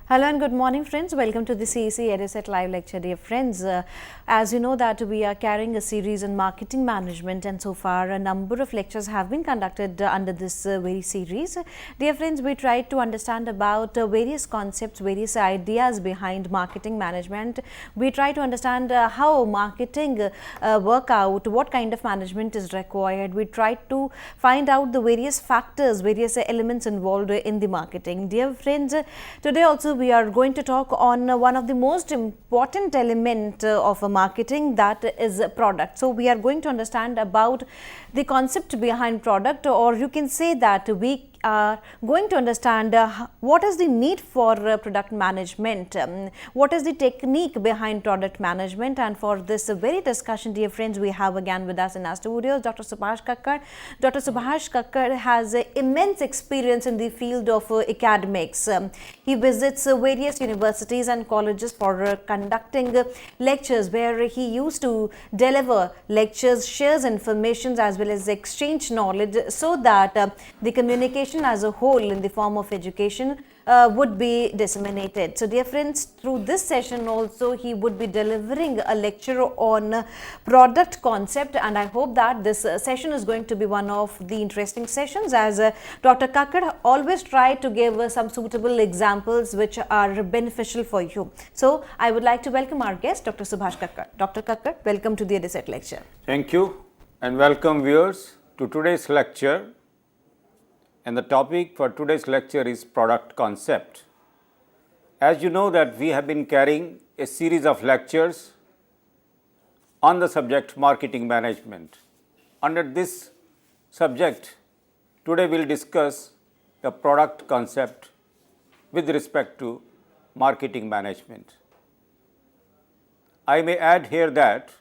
Hello and good morning friends, welcome to the CEC-UGC live lecture. Dear friends, as you know that we are carrying a series on marketing management, and so far a number of lectures have been conducted under this very series. Dear friends, we tried to understand about various concepts, various ideas behind marketing management. We try to understand how marketing work out, what kind of management is required. We tried to find out the various factors, various elements involved in the marketing. Dear friends, today also we are going to talk on one of the most important element of a marketing, that is product. So we are going to understand about the concept behind product, or you can say that we are going to understand what is the need for product management, what is the technique behind product management. And for this very discussion, dear friends, we have again with us in our studios Dr. Subhash Kakkad. Dr. Subhash Kakkad has immense experience in the field of academics. He visits various universities and colleges for conducting lectures, where he used to deliver lectures, shares information as well as exchange knowledge, so that the communication as a whole in the form of education would be disseminated. So dear friends, through this session also he would be delivering a lecture on product concept, and I hope that this session is going to be one of the interesting sessions, as Dr. Kakkad always try to give some suitable examples which are beneficial for you. So I would like to welcome our guest, Dr. Subhash Kakkad. Dr. Kakkad, welcome to the EDSET lecture. Thank you and welcome viewers to today's lecture. And the topic for today's lecture is product concept. As you know that we have been carrying a series of lectures on the subject marketing management. Under this subject, today we will discuss the product concept with respect to marketing management. I may add here that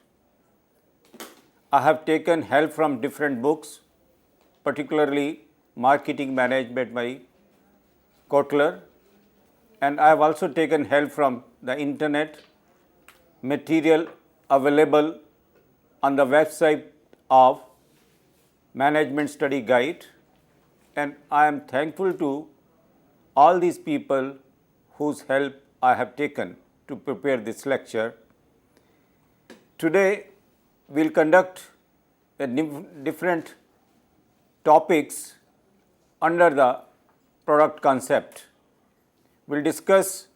I have taken help from different books, particularly Marketing Management by Kotler, and I have also taken help from the internet material available on the website of Management Study Guide, and I am thankful to all these people whose help I have taken to prepare this lecture. Today we will conduct different topics under the product concept. We will discuss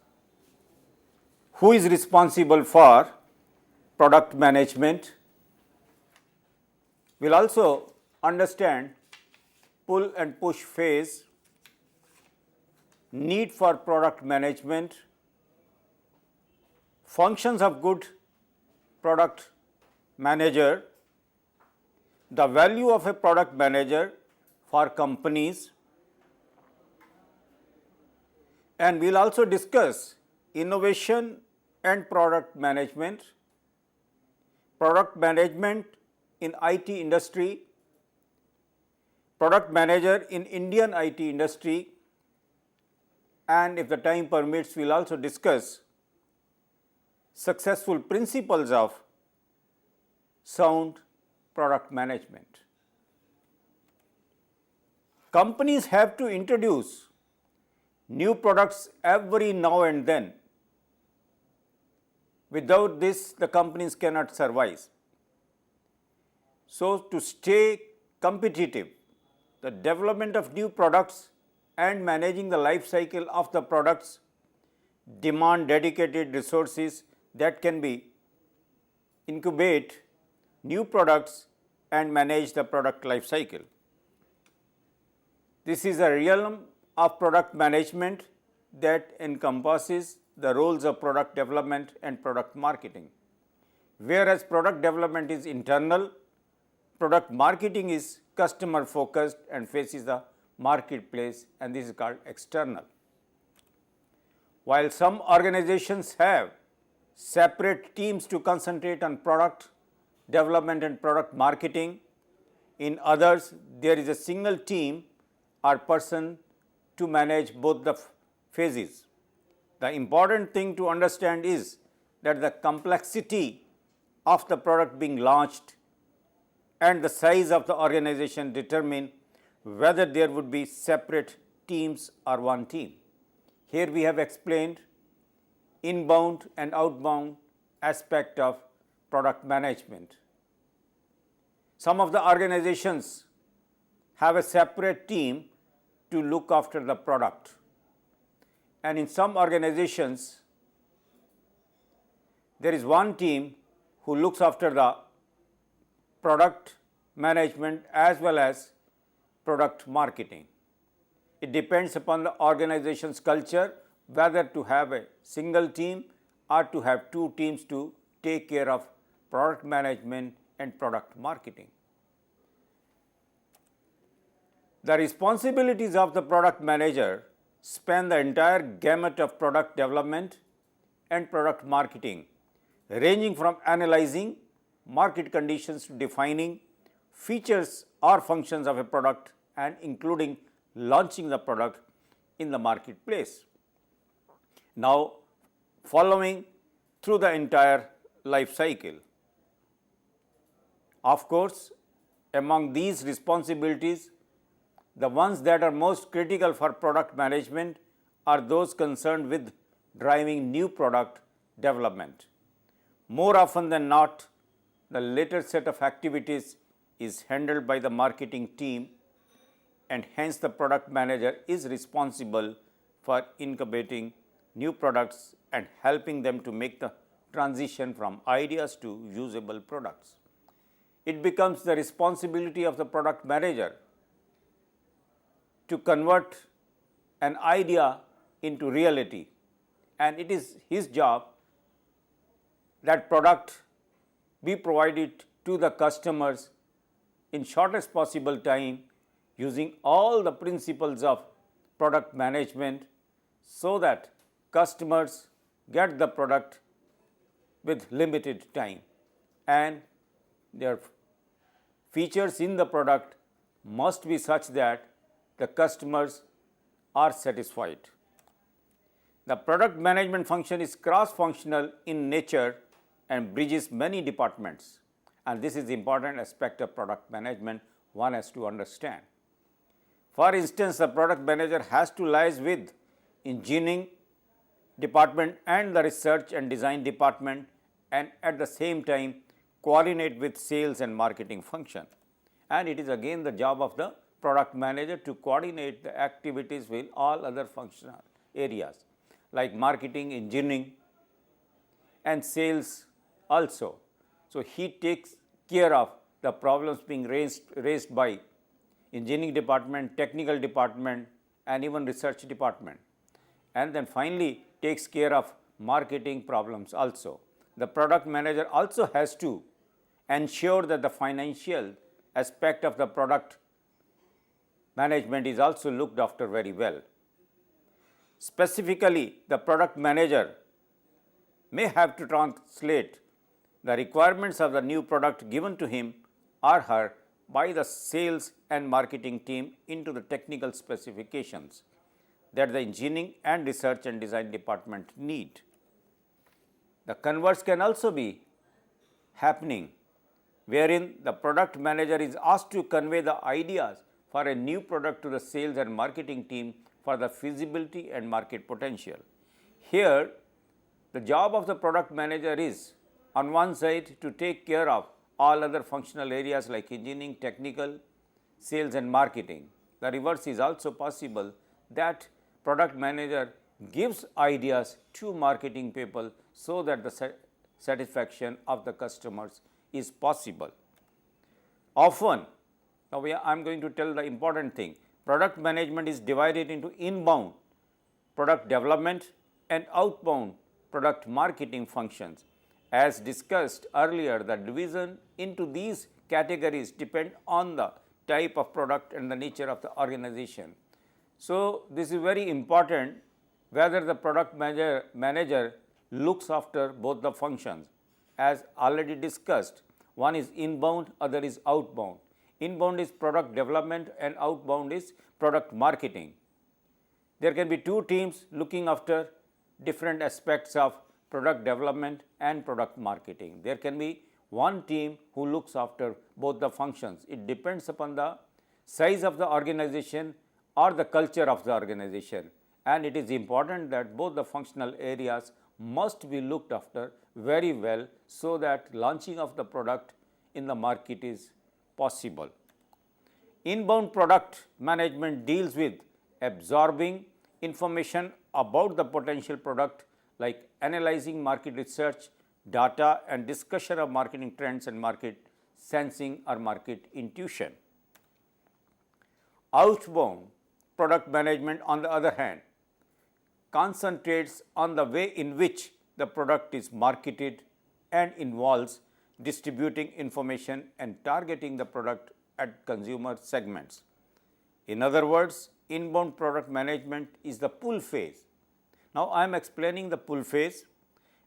who is responsible for product management. We will also understand pull and push phase, need for product management, functions of good product manager, the value of a product manager for companies, and we will also discuss innovation and product management in IT industry, product manager in Indian IT industry, and if the time permits, we will also discuss successful principles of sound product management. Companies have to introduce new products every now and then. Without this, the companies cannot survive. So, to stay competitive, the development of new products and managing the life cycle of the products demand dedicated resources that can be incubate new products and manage the product life cycle. This is a realm of product management that encompasses the roles of product development and product marketing. Whereas product development is internal, product marketing is customer focused and faces the marketplace, and this is called external. While some organizations have separate teams to concentrate on product development and product marketing, in others there is a single team or person to manage both the phases. The important thing to understand is that the complexity of the product being launched and the size of the organization determine whether there would be separate teams are one team. Here we have explained inbound and outbound aspect of product management. Some of the organizations have a separate team to look after the product, and in some organizations there is one team who looks after the product management as well as product marketing. It depends upon the organization's culture whether to have a single team or to have two teams to take care of product management and product marketing. The responsibilities of the product manager span the entire gamut of product development and product marketing, ranging from analyzing market conditions to defining features or functions of a product and including launching the product in the marketplace. Now, following through the entire life cycle. Of course, among these responsibilities, the ones that are most critical for product management are those concerned with driving new product development. More often than not, the latter set of activities is handled by the marketing team, and hence the product manager is responsible for incubating new products and helping them to make the transition from ideas to usable products. It becomes the responsibility of the product manager to convert an idea into reality, and it is his job that product be provided to the customers in shortest possible time using all the principles of product management so that customers get the product with limited time and their features in the product must be such that the customers are satisfied. The product management function is cross-functional in nature and bridges many departments, and this is the important aspect of product management one has to understand. For instance, the product manager has to liaise with engineering department and the research and design department, and at the same time coordinate with sales and marketing function. And it is again the job of the product manager to coordinate the activities with all other functional areas like marketing, engineering and sales also. So, he takes care of the problems being raised by engineering department, technical department and even research department, and then finally takes care of marketing problems also. The product manager also has to ensure that the financial aspect of the product management is also looked after very well. Specifically, the product manager may have to translate the requirements of the new product given to him or her by the sales and marketing team into the technical specifications that the engineering and research and design department need. The converse can also be happening wherein the product manager is asked to convey the ideas for a new product to the sales and marketing team for the feasibility and market potential. Here, the job of the product manager is on one side to take care of all other functional areas like engineering, technical, sales and marketing. The reverse is also possible, that product manager gives ideas to marketing people so that the satisfaction of the customers is possible. Often, now I am going to tell the important thing, product management is divided into inbound product development and outbound product marketing functions. As discussed earlier, the division into these categories depend on the type of product and the nature of the organization. So, this is very important whether the product manager looks after both the functions. As already discussed, one is inbound, other is outbound. Inbound is product development and outbound is product marketing. There can be two teams looking after different aspects of product development and product marketing. There can be one team who looks after both the functions. It depends upon the size of the organization or the culture of the organization, and it is important that both the functional areas must be looked after very well so that launching of the product in the market is possible. Inbound product management deals with absorbing information about the potential product, like analyzing market research, data and discussion of marketing trends and market sensing or market intuition. Outbound product management, on the other hand, concentrates on the way in which the product is marketed and involves distributing information and targeting the product at consumer segments. In other words, inbound product management is the pull phase. Now, I am explaining the pull phase,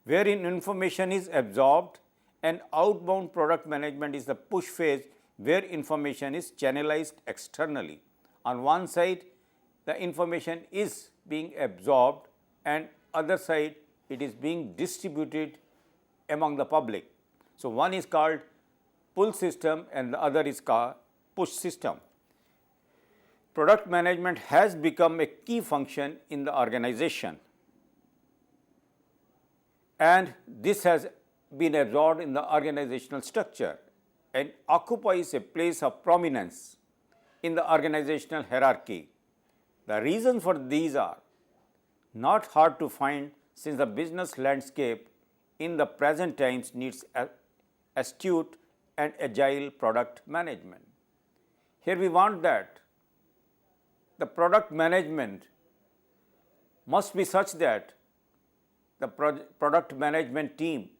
wherein information is absorbed, and outbound product management is the push phase, where information is channelized externally. On one side, the information is being absorbed, and other side it is being distributed among the public. So, one is called pull system and the other is called push system. Product management has become a key function in the organization, and this has been absorbed in the organizational structure and occupies a place of prominence in the organizational hierarchy. The reasons for these are not hard to find, since the business landscape in the present times needs astute and agile product management. Here we want that the product management must be such that the product management team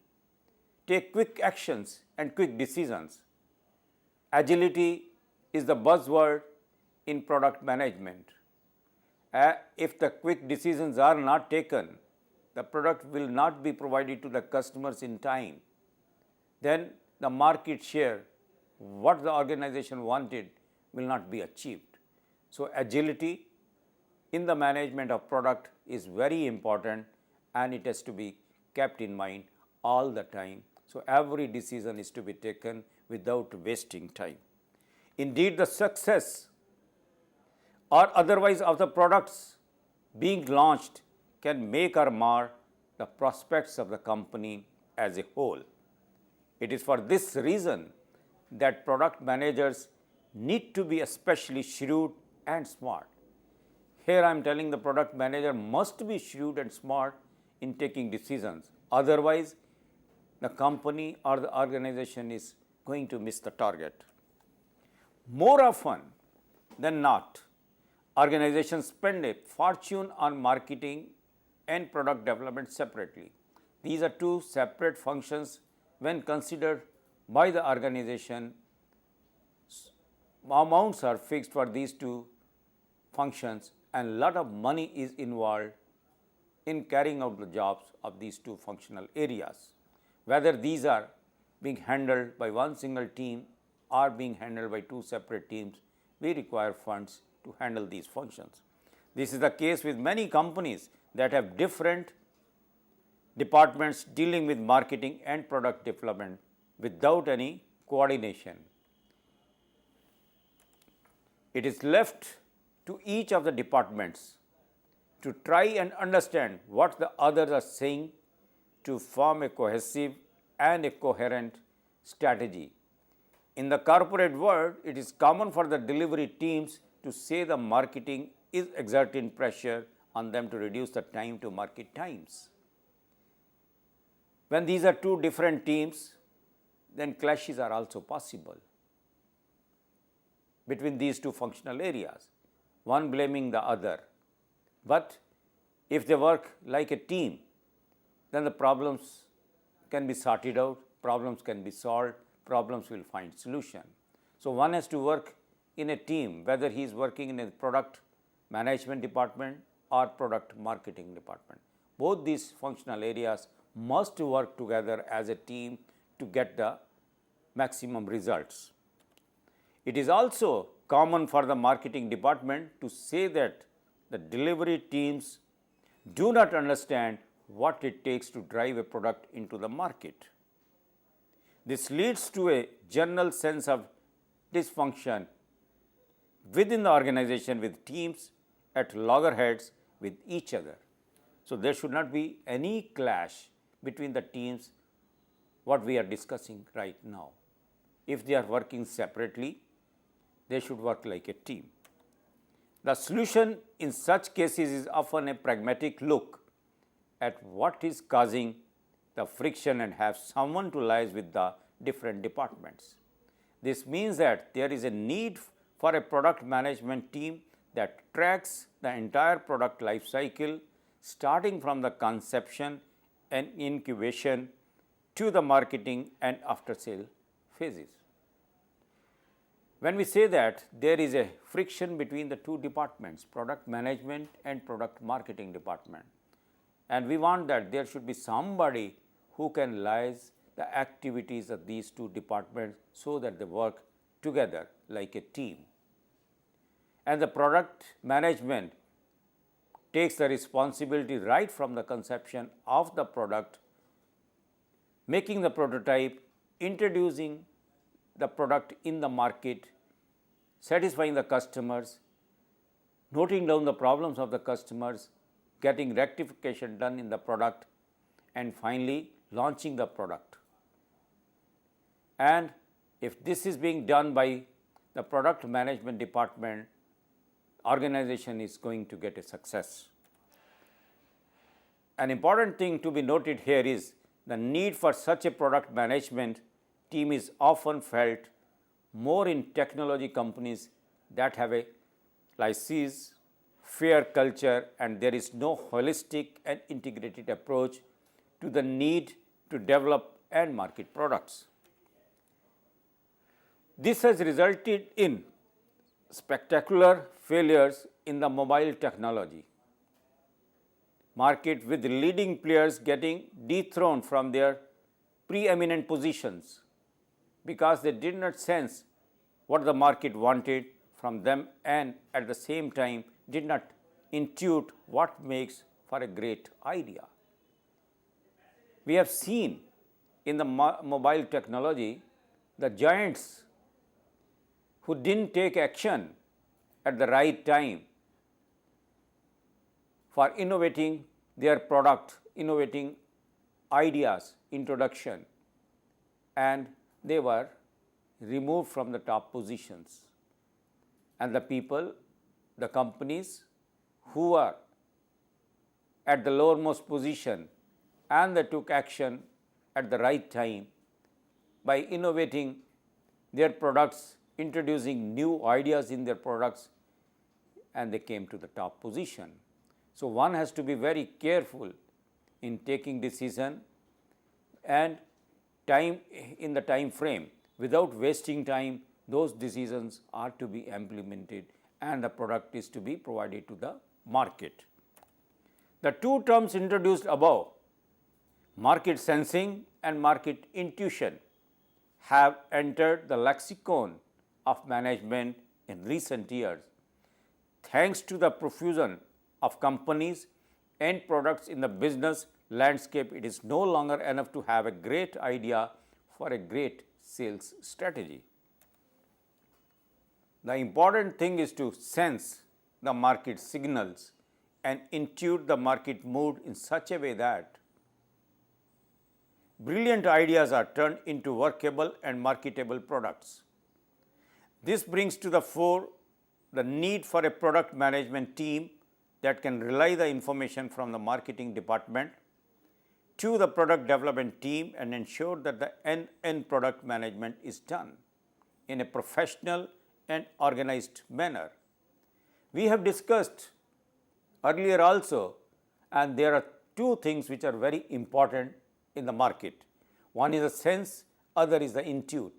take quick actions and quick decisions. Agility is the buzzword in product management. If the quick decisions are not taken, the product will not be provided to the customers in time. Then the market share, what the organization wanted, will not be achieved. So, agility in the management of product is very important, and it has to be kept in mind all the time. So, every decision is to be taken without wasting time. Indeed, the success or otherwise of the products being launched can make or mar the prospects of the company as a whole. It is for this reason that product managers need to be especially shrewd and smart. Here I am telling the product manager must be shrewd and smart in taking decisions. Otherwise, the company or the organization is going to miss the target. More often than not, organizations spend a fortune on marketing and product development separately. These are two separate functions when considered by the organization. Amounts are fixed for these two functions, and a lot of money is involved in carrying out the jobs of these two functional areas. Whether these are being handled by one single team or being handled by two separate teams, we require funds to handle these functions. This is the case with many companies that have different departments dealing with marketing and product development without any coordination. It is left to each of the departments to try and understand what the others are saying to form a cohesive and a coherent strategy. In the corporate world, it is common for the delivery teams to say the marketing is exerting pressure on them to reduce the time to market times. When these are two different teams, then clashes are also possible between these two functional areas, one blaming the other. But if they work like a team, then the problems can be sorted out, problems can be solved, problems will find solution. So, one has to work in a team, whether he is working in a product management department or product marketing department. Both these functional areas must work together as a team to get the maximum results. It is also common for the marketing department to say that the delivery teams do not understand what it takes to drive a product into the market. This leads to a general sense of dysfunction within the organization with teams at loggerheads with each other. So, there should not be any clash between the teams what we are discussing right now. If they are working separately, they should work like a team. The solution in such cases is often a pragmatic look at what is causing the friction and have someone to liaise with the different departments. This means that there is a need for a product management team that tracks the entire product life cycle, starting from the conception and incubation to the marketing and after sale phases. When we say that there is a friction between the two departments, product management and product marketing department, and we want that there should be somebody who can liaise the activities of these two departments so that they work together like a team. And the product management takes the responsibility right from the conception of the product, making the prototype, introducing the product in the market, satisfying the customers, noting down the problems of the customers, getting rectification done in the product, and finally launching the product. And if this is being done by the product management department, organization is going to get a success. An important thing to be noted here is the need for such a product management team is often felt more in technology companies that have a laissez, faire culture, and there is no holistic and integrated approach to the need to develop and market products. This has resulted in spectacular failures in the mobile technology market, with leading players getting dethroned from their preeminent positions because they did not sense what the market wanted from them and at the same time did not intuit what makes for a great idea. We have seen in the mobile technology the giants who didn't take action at the right time for innovating their product, innovating ideas, introduction, and they were removed from the top positions. And the people, the companies who are at the lowermost position and they took action at the right time by innovating their products, introducing new ideas in their products, and they came to the top position. So, one has to be very careful in taking decision and time in the time frame. Without wasting time, those decisions are to be implemented and the product is to be provided to the market. The two terms introduced above, market sensing and market intuition, have entered the lexicon of management in recent years. Thanks to the profusion of companies and products in the business landscape, it is no longer enough to have a great idea for a great sales strategy. The important thing is to sense the market signals and intuit the market mood in such a way that brilliant ideas are turned into workable and marketable products. This brings to the fore the need for a product management team that can relay the information from the marketing department to the product development team and ensure that the end-to-end product management is done in a professional and organized manner. We have discussed earlier also, and there are two things which are very important in the market. One is the sense, other is the intuit.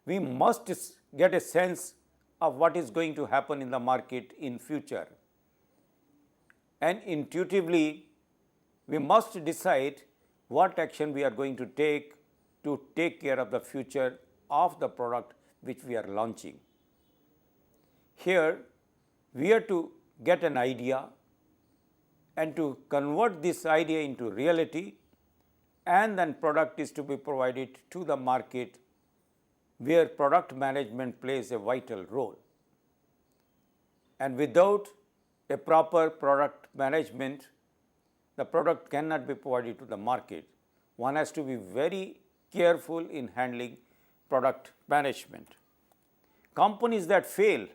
We must get a sense of what is going to happen in the market in future. And intuitively, we must decide what action we are going to take care of the future of the product which we are launching. Here, we are to get an idea and to convert this idea into reality, and then product is to be provided to the market where product management plays a vital role. and without a proper product management, the product cannot be provided to the market. One has to be very careful in handling product management. Companies that fail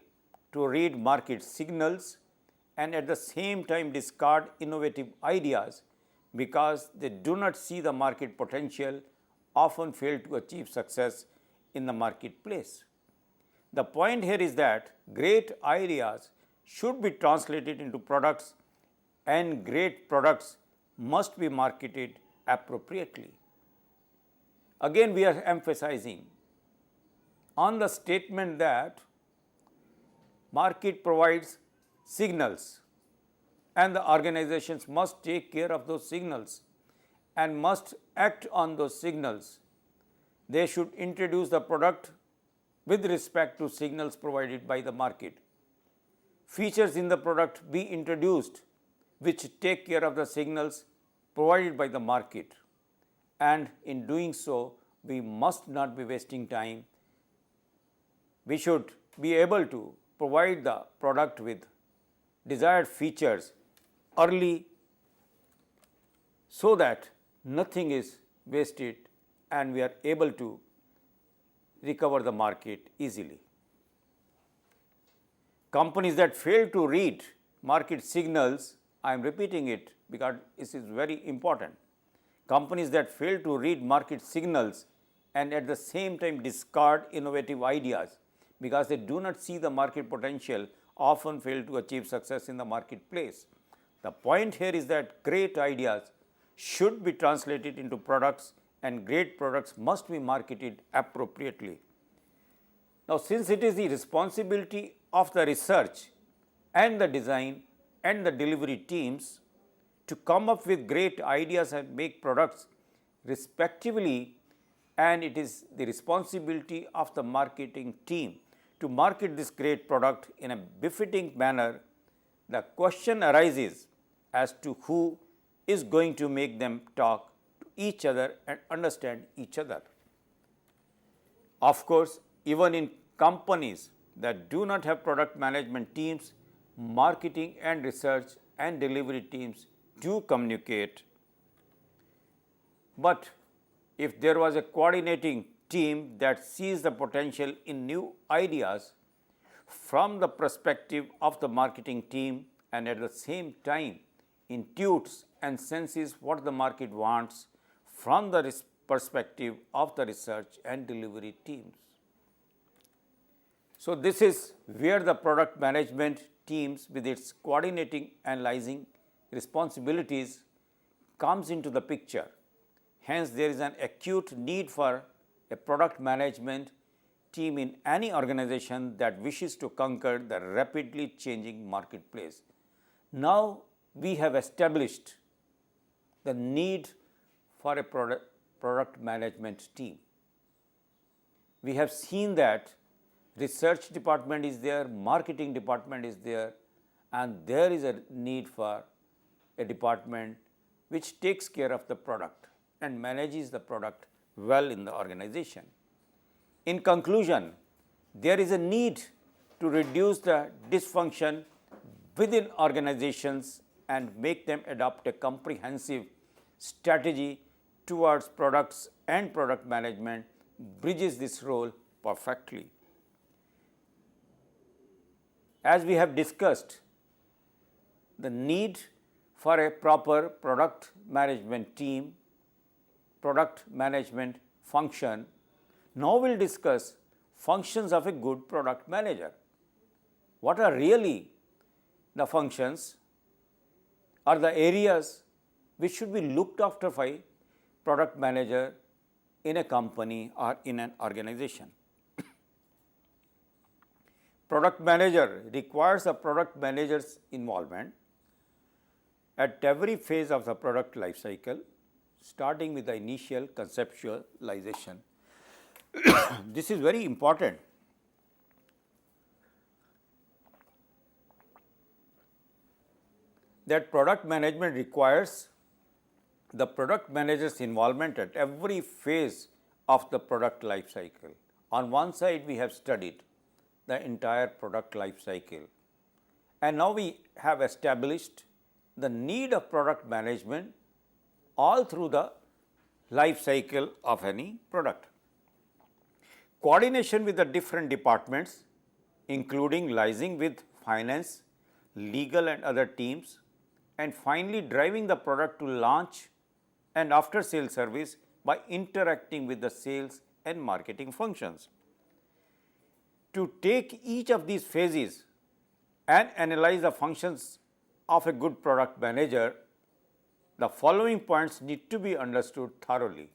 to read market signals and at the same time discard innovative ideas because they do not see the market potential often fail to achieve success in the marketplace. The point here is that great ideas should be translated into products and great products must be marketed appropriately. Again, we are emphasizing on the statement that market provides signals and the organizations must take care of those signals and must act on those signals. They should introduce the product with respect to signals provided by the market. Features in the product be introduced which take care of the signals provided by the market, and in doing so we must not be wasting time. We should be able to provide the product with desired features early so that nothing is wasted and we are able to recover the market easily. Companies that fail to read market signals, I am repeating it because this is very important. Companies that fail to read market signals and at the same time discard innovative ideas because they do not see the market potential often fail to achieve success in the marketplace. The point here is that great ideas should be translated into products and great products must be marketed appropriately. Now, since it is the responsibility of the research and the design and the delivery teams to come up with great ideas and make products respectively, and it is the responsibility of the marketing team to market this great product in a befitting manner, the question arises as to who is going to make them talk to each other and understand each other. Of course, even in companies that do not have product management teams, marketing and research and delivery teams do communicate. But if there was a coordinating team that sees the potential in new ideas from the perspective of the marketing team and at the same time intuits and senses what the market wants from the perspective of the research and delivery teams. So, this is where the product management teams with its coordinating and analyzing responsibilities comes into the picture. Hence, there is an acute need for a product management team in any organization that wishes to conquer the rapidly changing marketplace. Now, we have established the need for a product management team. We have seen that research department is there, marketing department is there, and there is a need for a department which takes care of the product and manages the product well in the organization. In conclusion, there is a need to reduce the dysfunction within organizations and make them adopt a comprehensive strategy towards products, and product management bridges this role perfectly. As we have discussed, the need for a proper product management team, product management function. Now we will discuss functions of a good product manager. What are really the functions or the areas which should be looked after by product manager in a company or in an organization? Product manager requires a product manager's involvement at every phase of the product life cycle, starting with the initial conceptualization. This is very important. That product management requires the product manager's involvement at every phase of the product life cycle. On one side, we have studied the entire product life cycle. And now we have established the need of product management all through the life cycle of any product. Coordination with the different departments, including liaising with finance, legal and other teams, and finally driving the product to launch and after sales service by interacting with the sales and marketing functions. To take each of these phases and analyze the functions of a good product manager, the following points need to be understood thoroughly.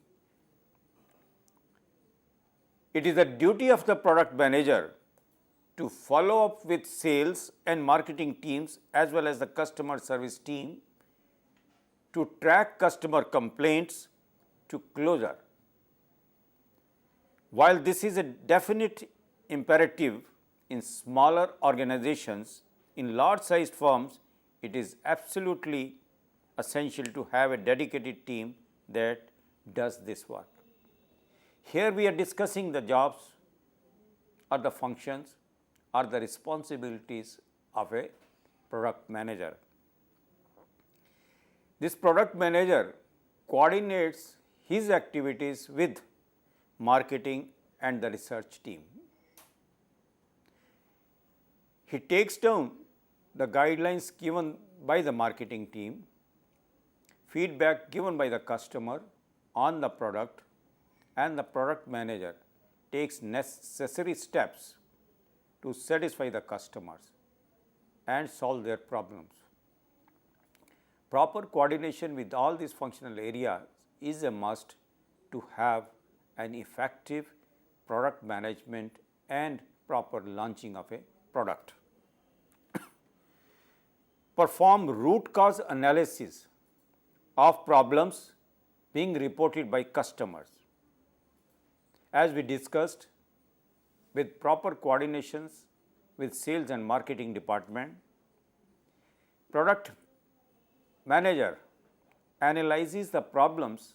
It is the duty of the product manager to follow up with sales and marketing teams as well as the customer service team to track customer complaints to closure. While this is a definite imperative in smaller organizations, in large sized firms, it is absolutely essential to have a dedicated team that does this work. Here we are discussing the jobs or the functions or the responsibilities of a product manager. This product manager coordinates his activities with marketing and the research team. He takes down the guidelines given by the marketing team, feedback given by the customer on the product, and the product manager takes necessary steps to satisfy the customers and solve their problems. Proper coordination with all these functional areas is a must to have an effective product management and proper launching of a product. Perform root cause analysis of problems being reported by customers. As we discussed, with proper coordinations with sales and marketing department, product manager analyzes the problems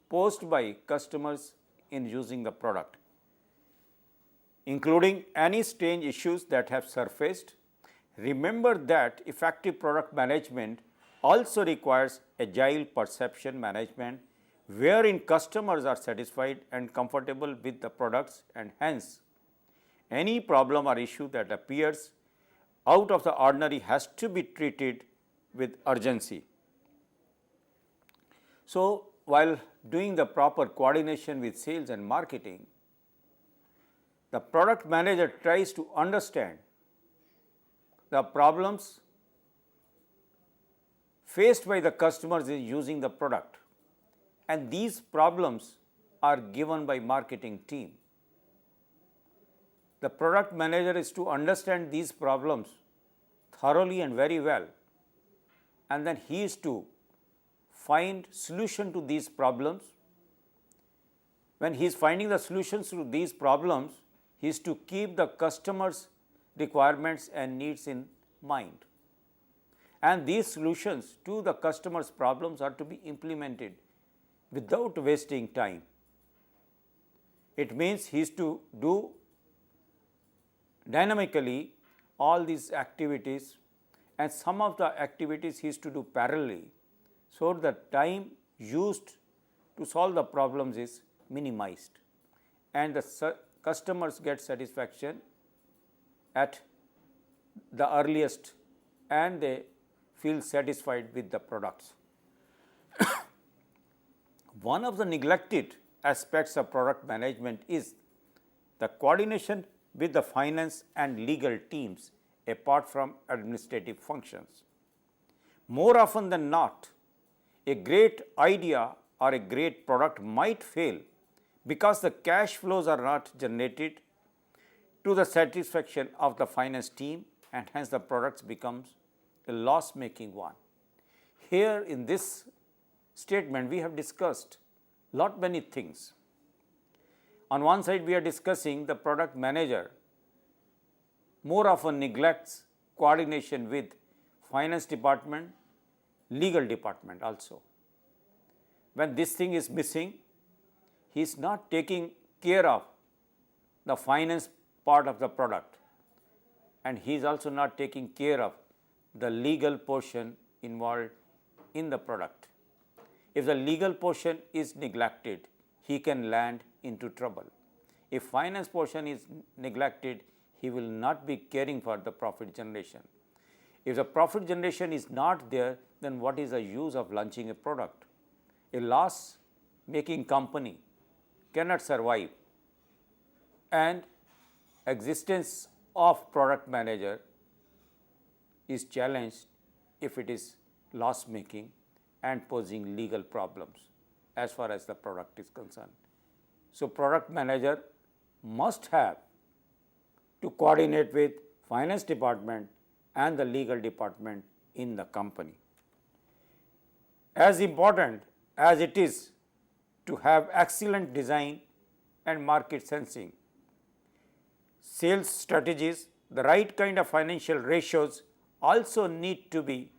posed by customers in using the product, including any strange issues that have surfaced. Remember that effective product management also requires agile perception management, wherein customers are satisfied and comfortable with the products, and hence any problem or issue that appears out of the ordinary has to be treated with urgency. So, while doing the proper coordination with sales and marketing, the product manager tries to understand the problems faced by the customers in using the product, and these problems are given by marketing team. The product manager is to understand these problems thoroughly and very well, and then he is to find solution to these problems. When he is finding the solutions to these problems, he is to keep the customer's requirements and needs in mind. And these solutions to the customer's problems are to be implemented without wasting time. It means he is to do dynamically all these activities, and some of the activities he is to do parallelly, so the time used to solve the problems is minimized and the customers get satisfaction at the earliest and they feel satisfied with the products. One of the neglected aspects of product management is the coordination with the finance and legal teams apart from administrative functions. More often than not, a great idea or a great product might fail because the cash flows are not generated to the satisfaction of the finance team, and hence the product becomes a loss-making one. Here in this statement we have discussed lot many things. On one side we are discussing the product manager more often neglects coordination with finance department, legal department also. When this thing is missing, he is not taking care of the finance part of the product, and he is also not taking care of the legal portion involved in the product. If the legal portion is neglected, he can land into trouble. If finance portion is neglected, he will not be caring for the profit generation. If the profit generation is not there, then what is the use of launching a product? A loss making company cannot survive, and existence of product manager is challenged if it is loss making and posing legal problems as far as the product is concerned. So, product manager must have to coordinate with finance department and the legal department in the company. As important as it is to have excellent design and market sensing, sales strategies, the right kind of financial ratios also need to be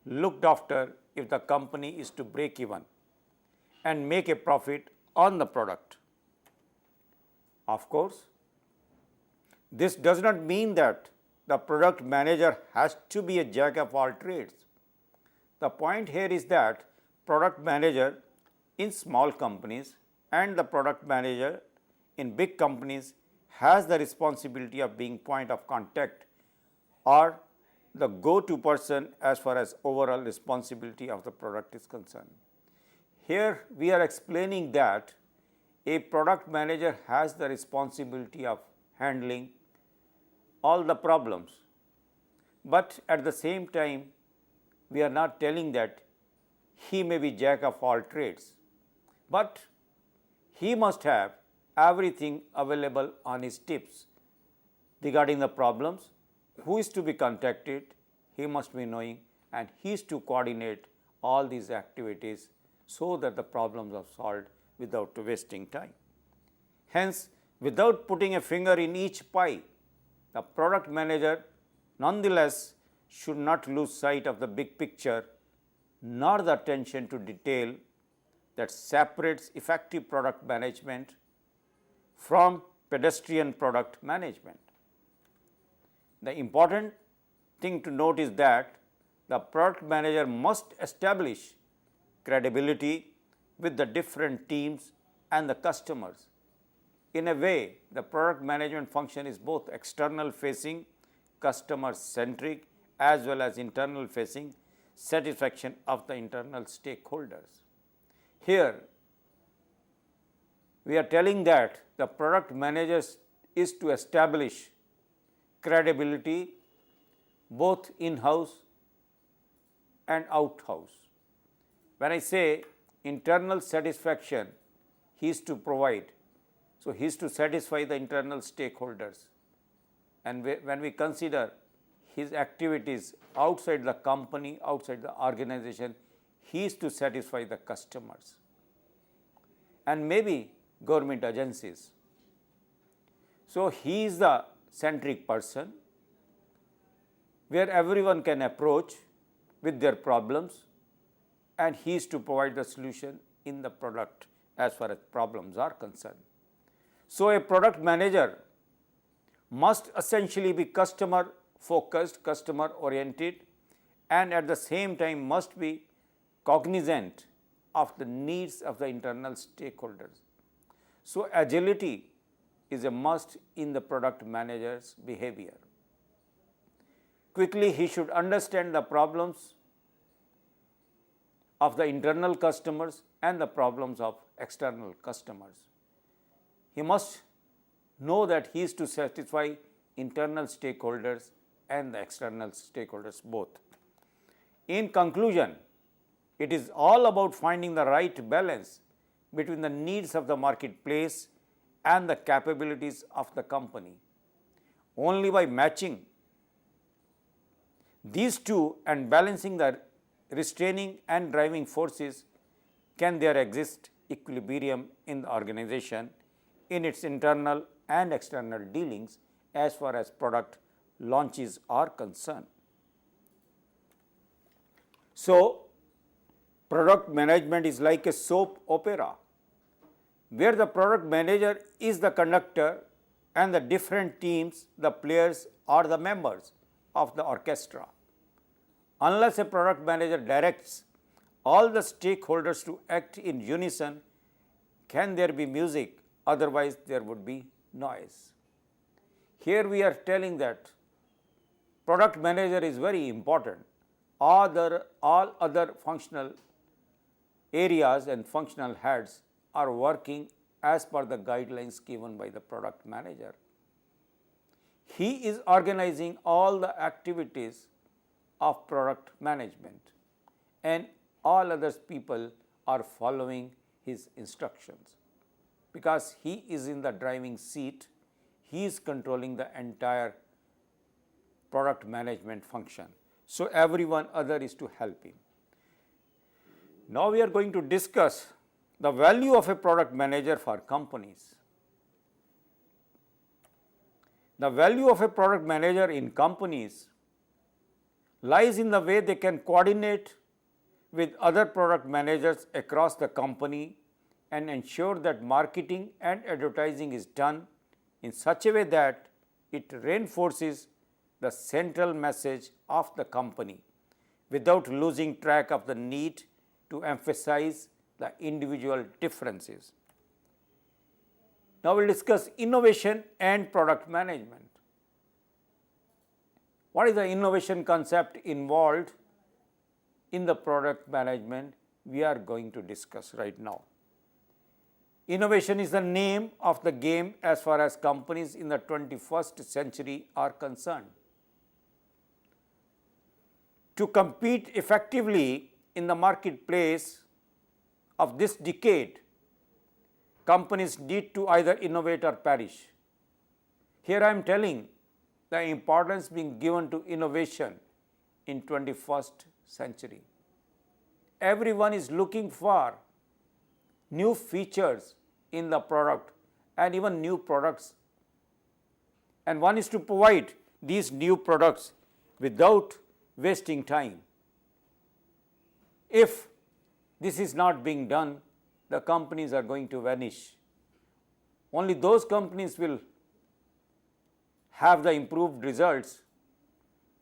looked after if the company is to break even and make a profit on the product. Of course, this does not mean that the product manager has to be a jack of all trades. The point here is that product manager in small companies and the product manager in big companies has the responsibility of being point of contact or the go-to person as far as overall responsibility of the product is concerned. Here we are explaining that a product manager has the responsibility of handling all the problems, but at the same time we are not telling that he may be jack of all trades, but he must have everything available on his tips regarding the problems, who is to be contacted, he must be knowing, and he is to coordinate all these activities so that the problems are solved without wasting time. Hence, without putting a finger in each pie, the product manager nonetheless should not lose sight of the big picture nor the attention to detail that separates effective product management from pedestrian product management. The important thing to note is that the product manager must establish credibility with the different teams and the customers. In a way, the product management function is both external facing, customer centric, as well as internal facing, satisfaction of the internal stakeholders. Here, we are telling that the product manager is to establish credibility both in-house and out-house. When I say internal satisfaction, he is to provide. So, he is to satisfy the internal stakeholders, and when we consider his activities outside the company, outside the organization, he is to satisfy the customers and maybe government agencies. So, he is the centric person where everyone can approach with their problems, and he is to provide the solution in the product as far as problems are concerned. So, a product manager must essentially be customer focused, customer oriented, and at the same time must be cognizant of the needs of the internal stakeholders. So, agility is a must in the product manager's behavior. Quickly, he should understand the problems of the internal customers and the problems of external customers. He must know that he is to satisfy internal stakeholders and the external stakeholders both. In conclusion, it is all about finding the right balance between the needs of the marketplace and the capabilities of the company. Only by matching these two and balancing the restraining and driving forces can there exist equilibrium in the organization in its internal and external dealings as far as product launches are concerned. So, product management is like a soap opera where the product manager is the conductor and the different teams, the players or the members of the orchestra. Unless a product manager directs all the stakeholders to act in unison, can there be music, otherwise there would be noise. Here we are telling that product manager is very important. All other functional areas and functional heads are working as per the guidelines given by the product manager. He is organizing all the activities of product management, and all other people are following his instructions. Because he is in the driving seat, he is controlling the entire product management function. So, everyone other is to help him. Now, we are going to discuss the value of a product manager for companies. The value of a product manager in companies lies in the way they can coordinate with other product managers across the company and ensure that marketing and advertising is done in such a way that it reinforces the central message of the company without losing track of the need to emphasize the individual differences. Now, we will discuss innovation and product management. What is the innovation concept involved in the product management we are going to discuss right now. Innovation is the name of the game as far as companies in the 21st century are concerned. To compete effectively in the marketplace of this decade, companies need to either innovate or perish. Here I am telling the importance being given to innovation in 21st century. Everyone is looking for new features in the product and even new products, and one is to provide these new products without wasting time. If this is not being done, the companies are going to vanish. Only those companies will have the improved results.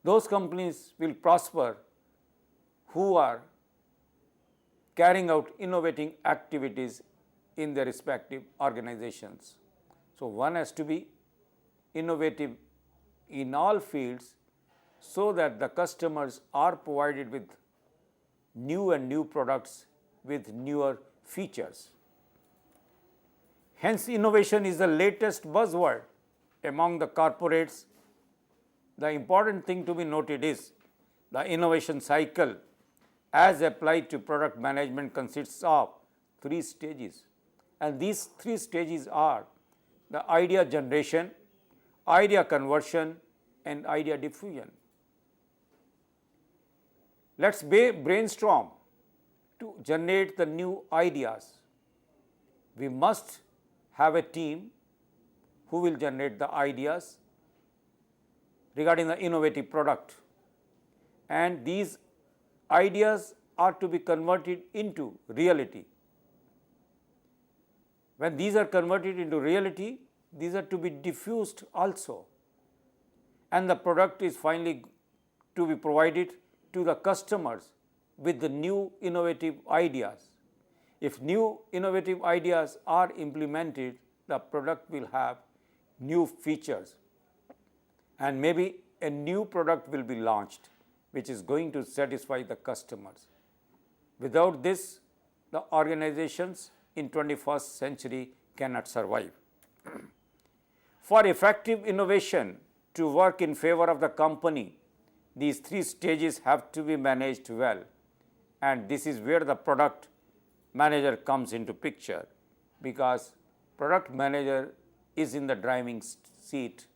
Those companies will prosper who are carrying out innovating activities in their respective organizations. So, one has to be innovative in all fields so that the customers are provided with new products with newer features. Hence, innovation is the latest buzzword among the corporates. The important thing to be noted is the innovation cycle as applied to product management consists of 3 stages, and these 3 stages are the idea generation, idea conversion and idea diffusion. Let us brainstorm to generate the new ideas. We must have a team who will generate the ideas regarding the innovative product, and these ideas are to be converted into reality. When these are converted into reality, these are to be diffused also, and the product is finally to be provided to the customers with the new innovative ideas. If new innovative ideas are implemented, the product will have new features, and maybe a new product will be launched which is going to satisfy the customers. Without this, the organizations in 21st century cannot survive. For effective innovation to work in favor of the company, these 3 stages have to be managed well, and this is where the product manager comes into picture, because product manager is in the driving seat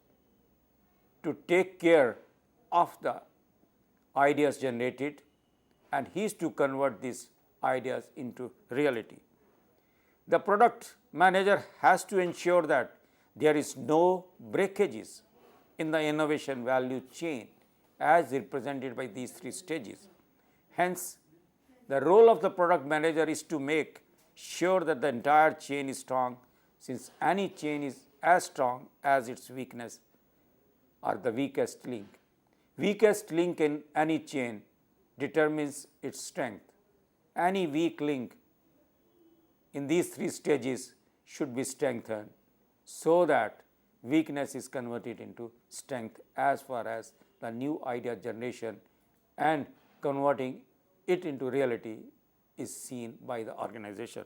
to take care of the ideas generated, and he is to convert these ideas into reality. The product manager has to ensure that there is no breakages in the innovation value chain as represented by these 3 stages. Hence, the role of the product manager is to make sure that the entire chain is strong, since any chain is as strong as its weakness or the weakest link. Weakest link in any chain determines its strength. Any weak link in these three stages should be strengthened so that weakness is converted into strength as far as the new idea generation and converting it into reality is seen by the organization.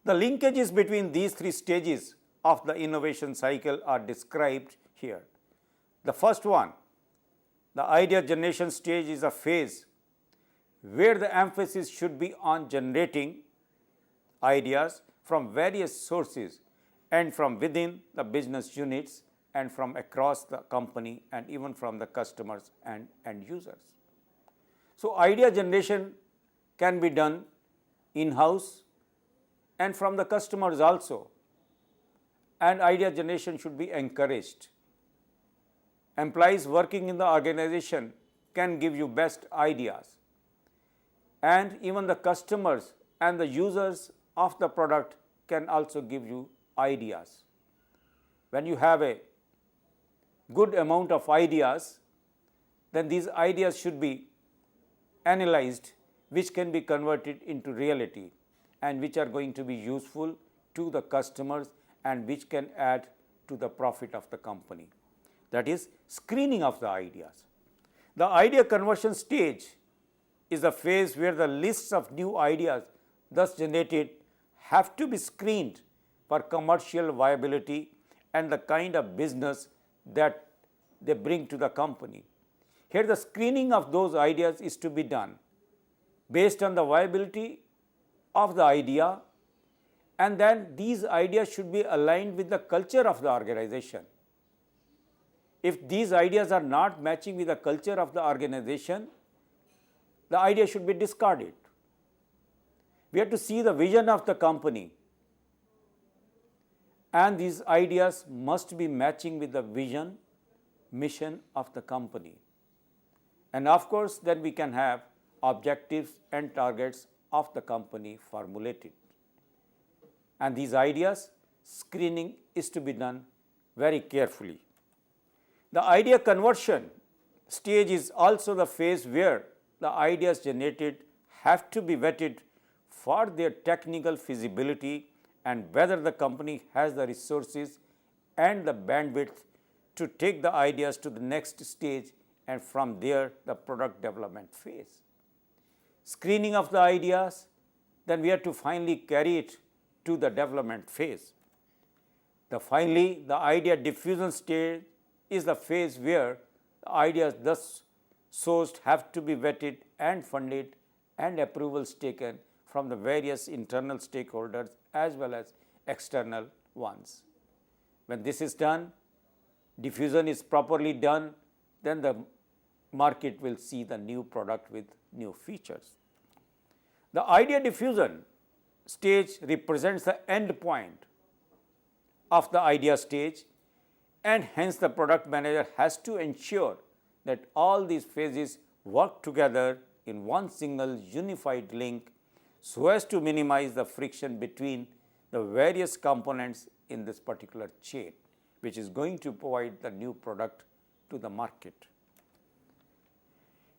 The linkages between these three stages of the innovation cycle are described here. The first one, the idea generation stage, is a phase where the emphasis should be on generating ideas from various sources and from within the business units and from across the company and even from the customers and end users. So, idea generation can be done in-house and from the customers also, and idea generation should be encouraged. Employees working in the organization can give you best ideas, and even the customers and the users of the product can also give you ideas. When you have a good amount of ideas, then these ideas should be analyzed, which can be converted into reality and which are going to be useful to the customers and which can add to the profit of the company. That is screening of the ideas. The idea conversion stage is the phase where the lists of new ideas thus generated have to be screened for commercial viability and the kind of business that they bring to the company. Here the screening of those ideas is to be done based on the viability of the idea, and then these ideas should be aligned with the culture of the organization. If these ideas are not matching with the culture of the organization, the idea should be discarded. We have to see the vision of the company, and these ideas must be matching with the vision, mission of the company. And of course, then we can have objectives and targets of the company formulated. And these ideas, screening is to be done very carefully. The idea conversion stage is also the phase where the ideas generated have to be vetted for their technical feasibility and whether the company has the resources and the bandwidth to take the ideas to the next stage, and from there the product development phase. Screening of the ideas, then we have to finally carry it to the development phase. Finally, the idea diffusion stage is the phase where the ideas thus sourced have to be vetted and funded and approvals taken from the various internal stakeholders as well as external ones. When this is done, diffusion is properly done, then the market will see the new product with new features. The idea diffusion stage represents the end point of the idea stage, and hence the product manager has to ensure that all these phases work together in one single unified link so as to minimize the friction between the various components in this particular chain, which is going to provide the new product to the market.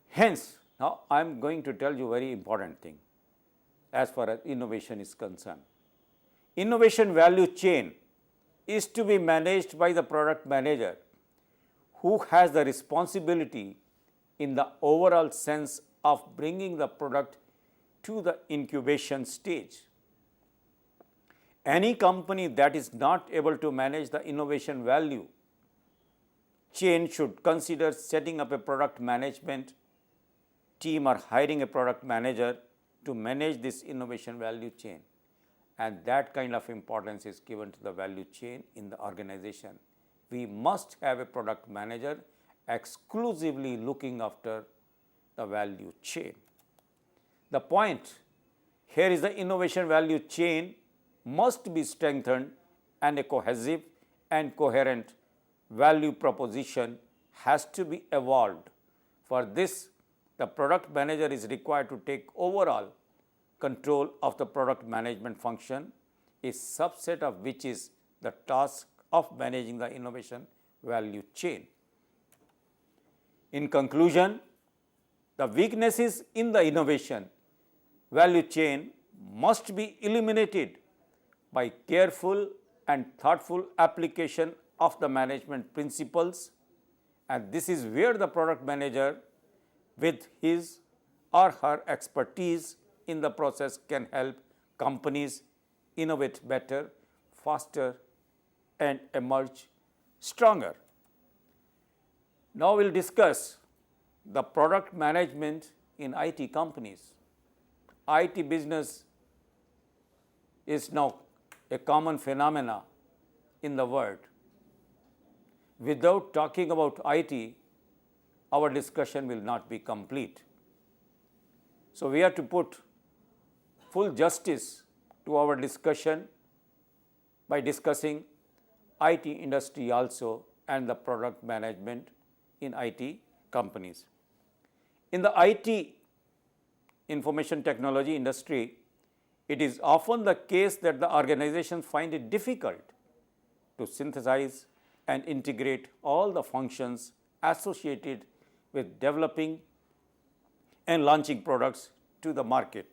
Hence, now I am going to tell you a very important thing as far as innovation is concerned. Innovation value chain is to be managed by the product manager, who has the responsibility in the overall sense of bringing the product to the incubation stage. Any company that is not able to manage the innovation value chain should consider setting up a product management team or hiring a product manager to manage this innovation value chain, and that kind of importance is given to the value chain in the organization. We must have a product manager exclusively looking after the value chain. The point here is the innovation value chain must be strengthened and a cohesive and coherent value proposition has to be evolved. For this, the product manager is required to take overall control of the product management function, a subset of which is the task of managing the innovation value chain. In conclusion, the weaknesses in the innovation value chain must be eliminated by careful and thoughtful application of the management principles, and this is where the product manager with his or her expertise in the process can help companies innovate better, faster and emerge stronger. Now we will discuss the product management in IT companies. IT business is now a common phenomena in the world. Without talking about IT, our discussion will not be complete. So we have to put full justice to our discussion by discussing IT industry also and the product management in IT companies. In the IT information technology industry, it is often the case that the organizations find it difficult to synthesize and integrate all the functions associated with developing and launching products to the market.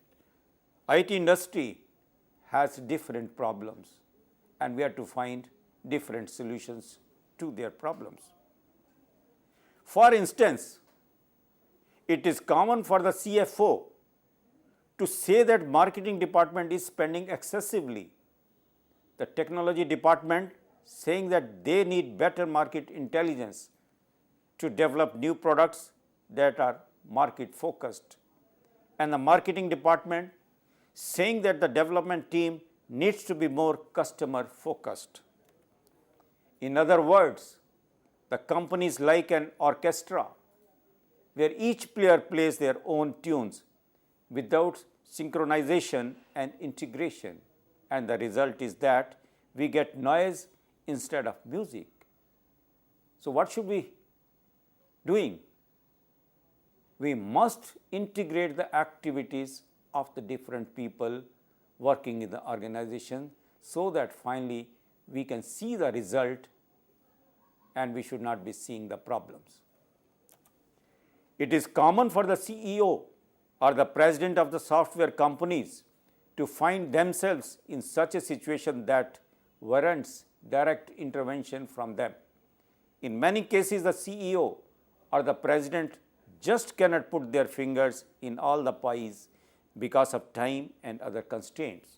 IT industry has different problems and we have to find different solutions to their problems. For instance, it is common for the CFO to say that marketing department is spending excessively, the technology department saying that they need better market intelligence to develop new products that are market focused, and the marketing department saying that the development team needs to be more customer focused. In other words, the company is like an orchestra where each player plays their own tunes without synchronization and integration, and the result is that we get noise instead of music. So what should we doing? We must integrate the activities of the different people working in the organization so that finally we can see the result and we should not be seeing the problems. It is common for the CEO or the president of the software companies to find themselves in such a situation that warrants direct intervention from them. In many cases, the CEO or the president just cannot put their fingers in all the pies because of time and other constraints.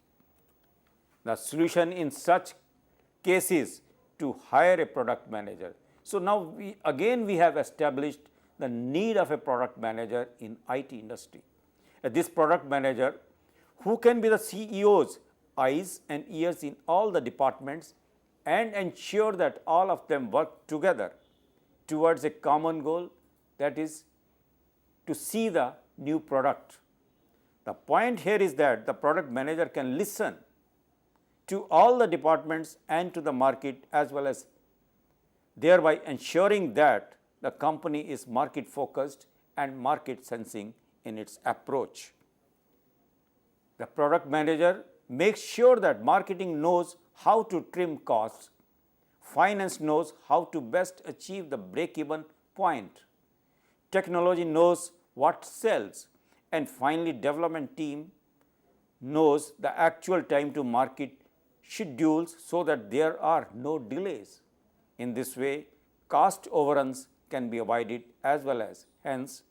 The solution in such cases to hire a product manager. So now we have established the need of a product manager in IT industry. This product manager who can be the CEO's eyes and ears in all the departments and ensure that all of them work together towards a common goal, that is to see the new product. The point here is that the product manager can listen to all the departments and to the market, as well as thereby ensuring that the company is market focused and market sensing in its approach. The product manager makes sure that marketing knows how to trim costs, finance knows how to best achieve the break-even point, technology knows what sells, and finally development team knows the actual time to market schedules so that there are no delays. In this way, cost overruns can be avoided, as well as hence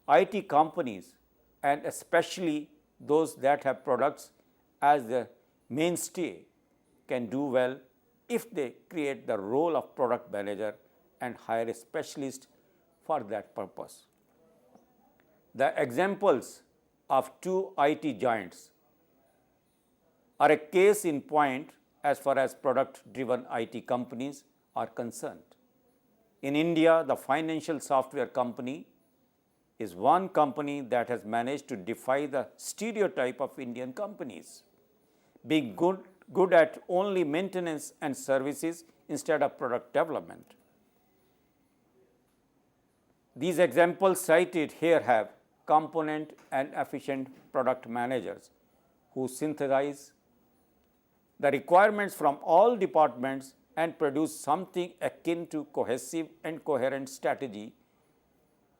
IT companies, and especially those that have products as the mainstay, can do well if they create the role of product manager and hire a specialist for that purpose. The examples of two IT giants are a case in point as far as product driven IT companies are concerned. In India, the financial software company is one company that has managed to defy the stereotype of Indian companies, being good at only maintenance and services instead of product development. These examples cited here have component and efficient product managers who synthesize the requirements from all departments and produce something akin to cohesive and coherent strategy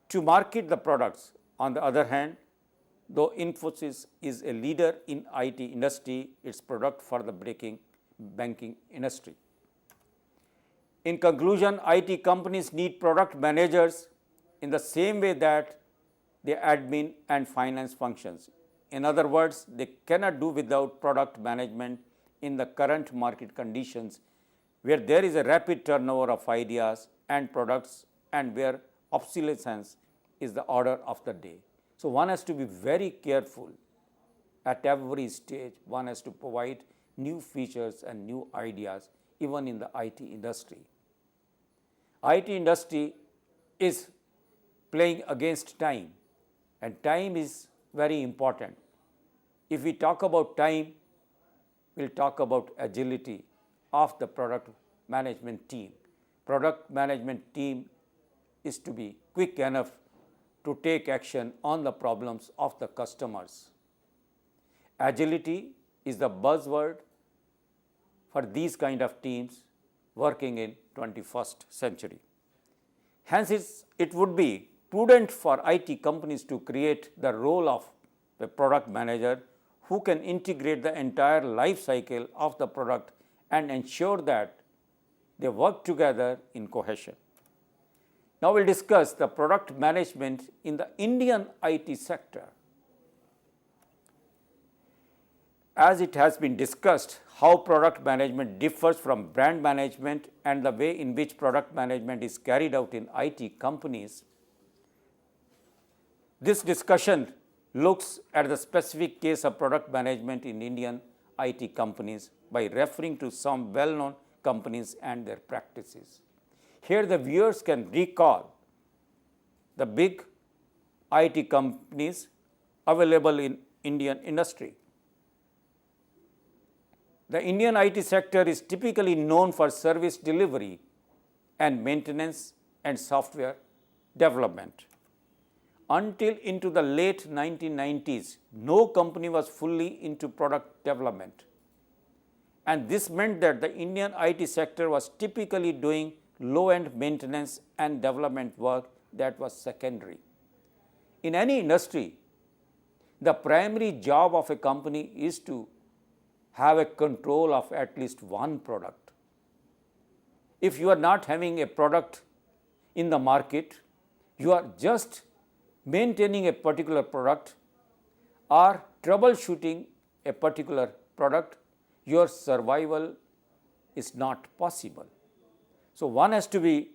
to market the products. On the other hand, though Infosys is a leader in IT industry, its product for the banking industry. In conclusion, IT companies need product managers in the same way that the admin and finance functions. In other words, they cannot do without product management in the current market conditions, where there is a rapid turnover of ideas and products and where obsolescence is the order of the day. So, one has to be very careful at every stage. One has to provide new features and new ideas even in the IT industry. IT industry is playing against time, and time is very important. If we talk about time, we will talk about agility of the product management team. Product management team is to be quick enough to take action on the problems of the customers. Agility is the buzzword for these kind of teams working in 21st century. Hence, it would be prudent for IT companies to create the role of a product manager who can integrate the entire life cycle of the product and ensure that they work together in cohesion. Now, we will discuss the product management in the Indian IT sector. As it has been discussed, how product management differs from brand management and the way in which product management is carried out in IT companies. This discussion looks at the specific case of product management in Indian IT companies by referring to some well-known companies and their practices. Here the viewers can recall the big IT companies available in Indian industry. The Indian IT sector is typically known for service delivery and maintenance and software development. Until into the late 1990s, no company was fully into product development. And this meant that the Indian IT sector was typically doing low-end maintenance and development work that was secondary. In any industry, the primary job of a company is to have a control of at least one product. If you are not having a product in the market, you are just maintaining a particular product or troubleshooting a particular product, your survival is not possible. So, one has to be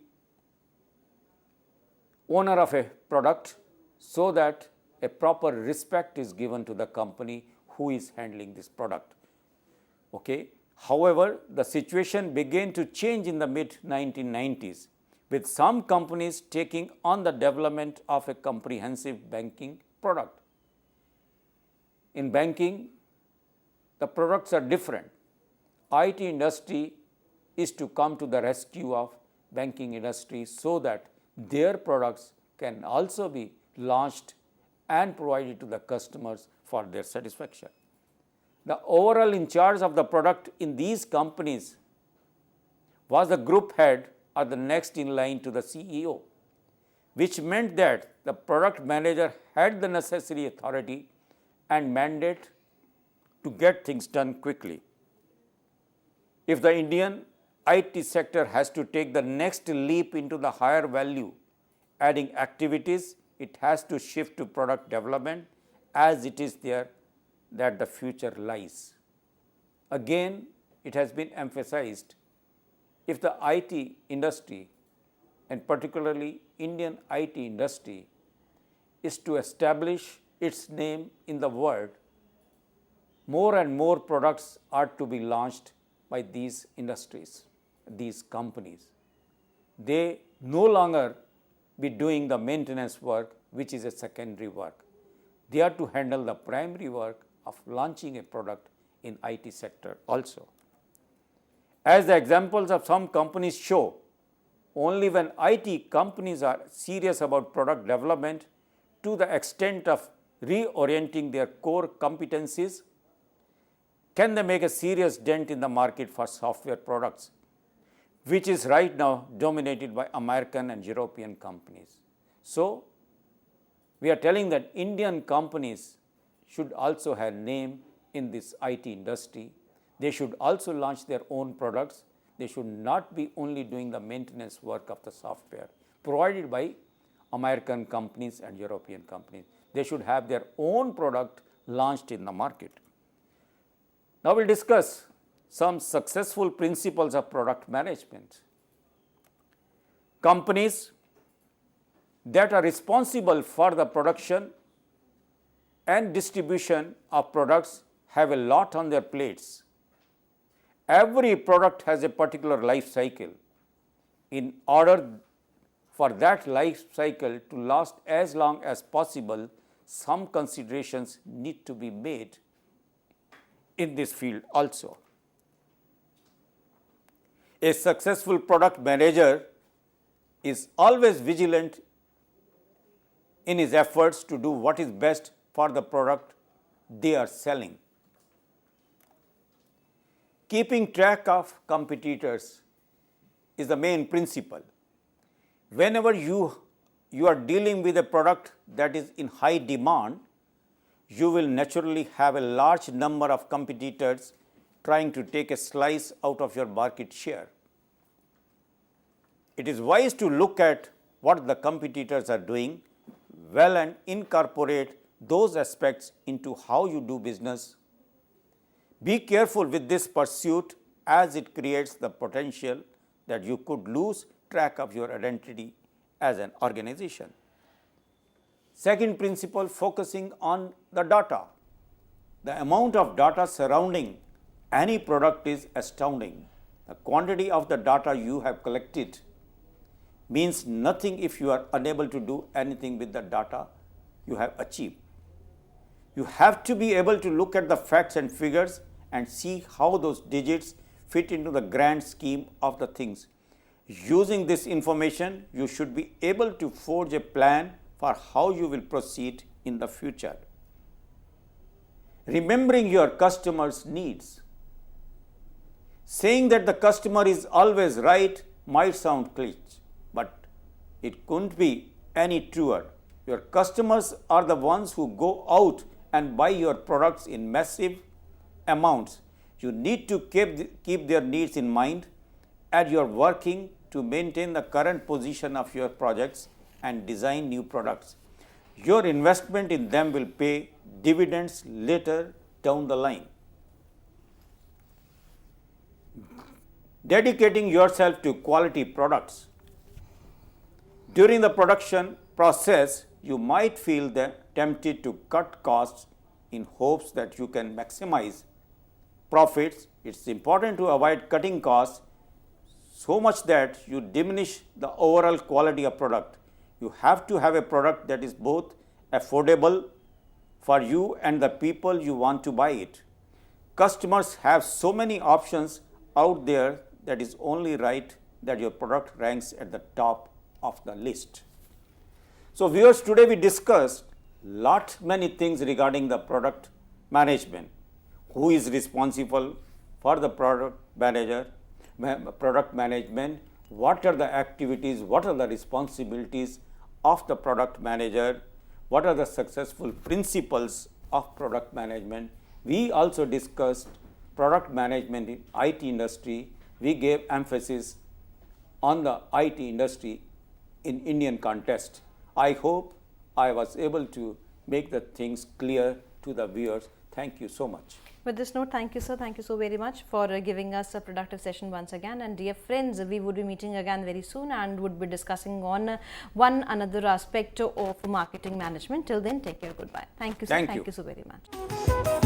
owner of a product so that a proper respect is given to the company who is handling this product. Okay. However, the situation began to change in the mid 1990s with some companies taking on the development of a comprehensive banking product. In banking, the products are different. IT industry is to come to the rescue of banking industry so that their products can also be launched and provided to the customers for their satisfaction. The overall in charge of the product in these companies was the group head or the next in line to the CEO, which meant that the product manager had the necessary authority and mandate to get things done quickly. If the Indian IT sector has to take the next leap into the higher value adding activities, it has to shift to product development as it is there that the future lies. Again, it has been emphasized, if the IT industry and particularly Indian IT industry is to establish its name in the world, more and more products are to be launched by these industries, these companies. They no longer be doing the maintenance work, which is a secondary work. They are to handle the primary work of launching a product in IT sector also. As the examples of some companies show, only when IT companies are serious about product development to the extent of reorienting their core competencies can they make a serious dent in the market for software products, which is right now dominated by American and European companies. So, we are telling that Indian companies should also have name in this IT industry. They should also launch their own products. They should not be only doing the maintenance work of the software provided by American companies and European companies. They should have their own product launched in the market. Now, we will discuss some successful principles of product management. Companies that are responsible for the production and distribution of products have a lot on their plates. Every product has a particular life cycle. In order for that life cycle to last as long as possible, some considerations need to be made in this field also. A successful product manager is always vigilant in his efforts to do what is best for the product they are selling. Keeping track of competitors is the main principle. Whenever you are dealing with a product that is in high demand, you will naturally have a large number of competitors trying to take a slice out of your market share. It is wise to look at what the competitors are doing well and incorporate those aspects into how you do business. Be careful with this pursuit as it creates the potential that you could lose track of your identity as an organization. Second principle, focusing on the data. The amount of data surrounding any product is astounding. The quantity of the data you have collected means nothing if you are unable to do anything with the data you have achieved. You have to be able to look at the facts and figures and see how those digits fit into the grand scheme of the things. Using this information, you should be able to forge a plan for how you will proceed in the future. Remembering your customer's needs. Saying that the customer is always right might sound cliche, but it couldn't be any truer. Your customers are the ones who go out and buy your products in massive amounts. You need to keep their needs in mind as you are working to maintain the current position of your projects and design new products. Your investment in them will pay dividends later down the line. Dedicating yourself to quality products. During the production process, you might feel tempted to cut costs in hopes that you can maximize profits. It's important to avoid cutting costs so much that you diminish the overall quality of product. You have to have a product that is both affordable for you and the people you want to buy it. Customers have so many options out there that is only right that your product ranks at the top of the list. So viewers, today we discussed many things regarding the product management. Who is responsible for the product management? What are the activities? What are the responsibilities of the product manager? What are the successful principles of product management? We also discussed product management in IT industry. We gave emphasis on the IT industry in Indian context. I hope I was able to make the things clear to the viewers. Thank you so much. With this note, thank you, sir. Thank you so very much for giving us a productive session once again. And dear friends, we would be meeting again very soon and would be discussing on one another aspect of marketing management. Till then, take care. Goodbye. Thank you, sir. Thank you so very much.